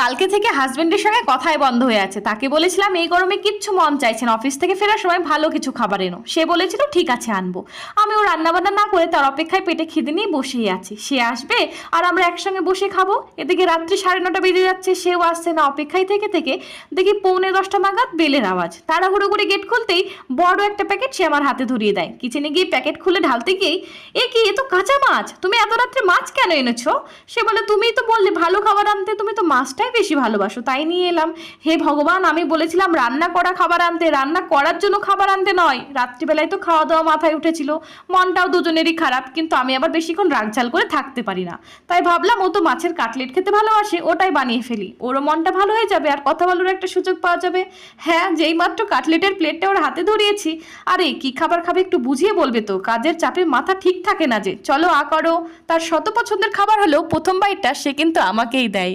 কালকে থেকে হাজবেন্ডের সঙ্গে কথাই বন্ধ হয়ে আছে। তাকে বলেছিলাম এই গরমে কিচ্ছু মন চাইছে না, অফিস থেকে ফেরার সময় ভালো কিছু খাবার এনো। সে বলেছিল ঠিক আছে আনবো। আমি ও রান্নাবান্না না করে তার অপেক্ষায় পেটে খিদে নিয়ে বসেই আছি। সে আসবে আর আমরা একসঙ্গে বসে খাবো। এদিকে রাত্রি 9:30 বেজে যাচ্ছে, সেও আসছে না। অপেক্ষায় থেকে থেকে দেখি 9:45 নাগাদ বেলের আওয়াজ। তাড়াহুড়ো করে গেট খুলতেই বড় একটা প্যাকেট সে আমার হাতে ধরিয়ে দেয়। কিচেনে গিয়ে প্যাকেট খুলে ঢালতে গিয়েই এ কি, এ তো কাঁচা মাছ, তুমি এত রাত্রে মাছ কেন এনেছো? সে বলে তুমিই তো বললে ভালো খাবার আনতে, তুমি তো মাছটাই বেশি ভালোবাসো, তাই নিয়ে এলাম। হে ভগবান, আমি বলেছিলাম রান্না করা খাবার আনতে, রান্না করার জন্য খাবার আনতে নয়। রাত্রিবেলায় তো খাওয়া দাওয়া মাথায় উঠেছিল, মনটাও দুজনেরই খারাপ, কিন্তু আমি আবার বেশিক্ষণ রাগঝাল করে থাকতে পারি না। তাই ভাবলাম ও তো মাছের কাটলেট খেতে ভালোবাসে, ওটাই বানিয়ে ফেলি, ওরও মনটা ভালো হয়ে যাবে আর কথা বলার একটা সুযোগ পাওয়া যাবে। হ্যাঁ, যেই মাত্র কাটলেটের প্লেটটা ওর হাতে ধরিয়েছি, আরে কি খাবার খাবে একটু বুঝিয়ে বলবে তো, কাজের চাপে মাথা ঠিক থাকে না যে। চলো করো। তার শত পছন্দের খাবার হলেও প্রথম বাইটটা সে কিন্তু আমাকেই দেয়।